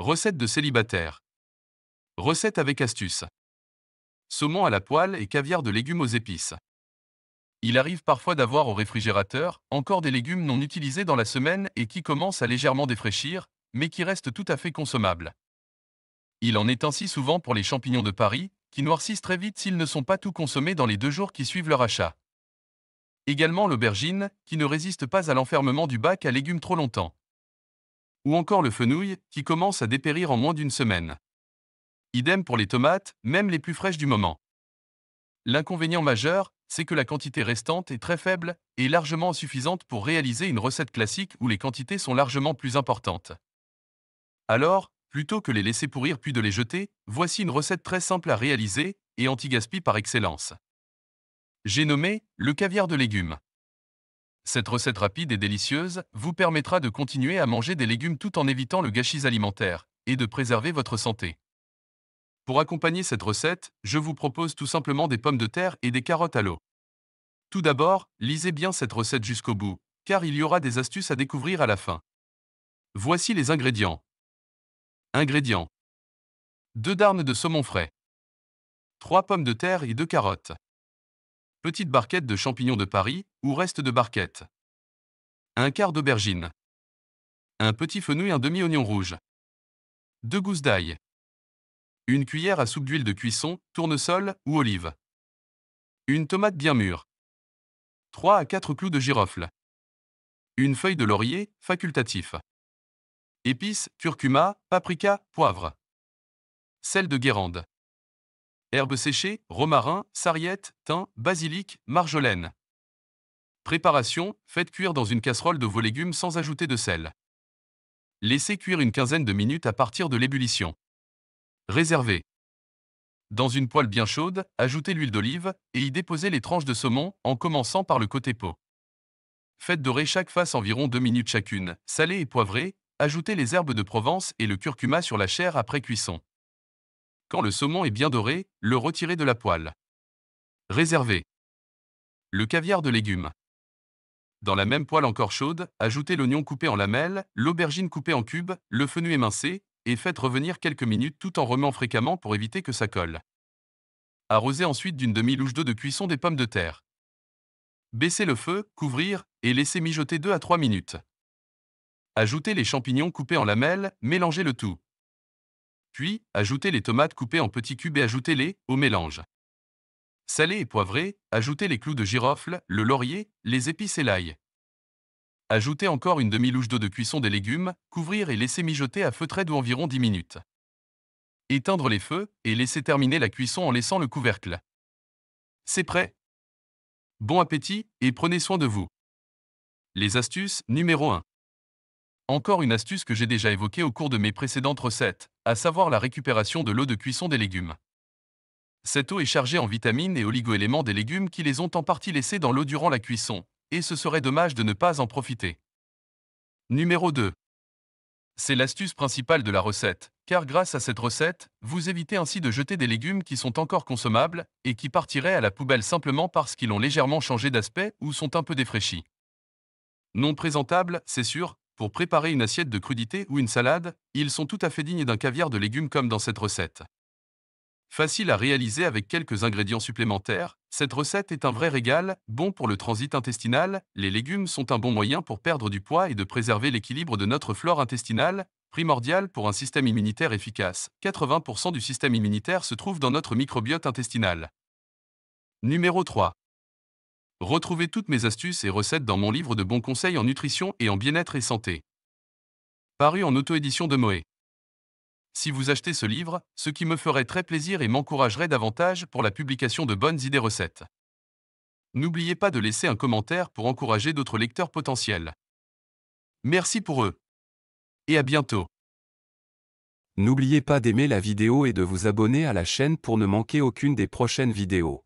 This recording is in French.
Recette de célibataire. Recette avec astuce. Saumon à la poêle et caviar de légumes aux épices. Il arrive parfois d'avoir au réfrigérateur encore des légumes non utilisés dans la semaine et qui commencent à légèrement défraîchir, mais qui restent tout à fait consommables. Il en est ainsi souvent pour les champignons de Paris, qui noircissent très vite s'ils ne sont pas tout consommés dans les 2 jours qui suivent leur achat. Également l'aubergine, qui ne résiste pas à l'enfermement du bac à légumes trop longtemps. Ou encore le fenouil, qui commence à dépérir en moins d'une semaine. Idem pour les tomates, même les plus fraîches du moment. L'inconvénient majeur, c'est que la quantité restante est très faible et largement insuffisante pour réaliser une recette classique où les quantités sont largement plus importantes. Alors, plutôt que les laisser pourrir puis de les jeter, voici une recette très simple à réaliser et anti-gaspi par excellence. J'ai nommé le caviar de légumes. Cette recette rapide et délicieuse vous permettra de continuer à manger des légumes tout en évitant le gâchis alimentaire et de préserver votre santé. Pour accompagner cette recette, je vous propose tout simplement des pommes de terre et des carottes à l'eau. Tout d'abord, lisez bien cette recette jusqu'au bout, car il y aura des astuces à découvrir à la fin. Voici les ingrédients. Ingrédients. 2 darnes de saumon frais. 3 pommes de terre et 2 carottes. Petite barquette de champignons de Paris, ou reste de barquette. Un quart d'aubergine. Un petit fenouil, un demi-oignon rouge. 2 gousses d'ail. Une cuillère à soupe d'huile de cuisson, tournesol ou olive. Une tomate bien mûre. 3 à 4 clous de girofle. Une feuille de laurier, facultatif. Épices, curcuma, paprika, poivre. Sel de Guérande. Herbes séchées, romarin, sarriette, thym, basilic, marjolaine. Préparation, faites cuire dans une casserole de vos légumes sans ajouter de sel. Laissez cuire une quinzaine de minutes à partir de l'ébullition. Réservez. Dans une poêle bien chaude, ajoutez l'huile d'olive et y déposez les tranches de saumon en commençant par le côté peau. Faites dorer chaque face environ 2 minutes chacune, salez et poivrez, ajoutez les herbes de Provence et le curcuma sur la chair après cuisson. Quand le saumon est bien doré, le retirez de la poêle. Réservez. Le caviar de légumes. Dans la même poêle encore chaude, ajoutez l'oignon coupé en lamelles, l'aubergine coupée en cubes, le fenouil émincé, et faites revenir quelques minutes tout en remuant fréquemment pour éviter que ça colle. Arrosez ensuite d'une demi-louche d'eau de cuisson des pommes de terre. Baissez le feu, couvrir, et laissez mijoter 2 à 3 minutes. Ajoutez les champignons coupés en lamelles, mélangez le tout. Puis, ajoutez les tomates coupées en petits cubes et ajoutez-les au mélange. Salez et poivrez, ajoutez les clous de girofle, le laurier, les épices et l'ail. Ajoutez encore une demi-louche d'eau de cuisson des légumes, couvrir et laisser mijoter à feu très doux environ 10 minutes. Éteindre les feux et laisser terminer la cuisson en laissant le couvercle. C'est prêt. Bon appétit et prenez soin de vous. Les astuces numéro 1. Encore une astuce que j'ai déjà évoquée au cours de mes précédentes recettes, à savoir la récupération de l'eau de cuisson des légumes. Cette eau est chargée en vitamines et oligo-éléments des légumes qui les ont en partie laissés dans l'eau durant la cuisson, et ce serait dommage de ne pas en profiter. Numéro 2. C'est l'astuce principale de la recette, car grâce à cette recette, vous évitez ainsi de jeter des légumes qui sont encore consommables et qui partiraient à la poubelle simplement parce qu'ils ont légèrement changé d'aspect ou sont un peu défraîchis. Non présentables, c'est sûr, pour préparer une assiette de crudité ou une salade, ils sont tout à fait dignes d'un caviar de légumes comme dans cette recette. Facile à réaliser avec quelques ingrédients supplémentaires, cette recette est un vrai régal, bon pour le transit intestinal, les légumes sont un bon moyen pour perdre du poids et de préserver l'équilibre de notre flore intestinale, primordial pour un système immunitaire efficace. 80% du système immunitaire se trouve dans notre microbiote intestinal. Numéro 3. Retrouvez toutes mes astuces et recettes dans mon livre de bons conseils en nutrition et en bien-être et santé. Paru en auto-édition de Moé. Si vous achetez ce livre, ce qui me ferait très plaisir et m'encouragerait davantage pour la publication de bonnes idées recettes. N'oubliez pas de laisser un commentaire pour encourager d'autres lecteurs potentiels. Merci pour eux. Et à bientôt. N'oubliez pas d'aimer la vidéo et de vous abonner à la chaîne pour ne manquer aucune des prochaines vidéos.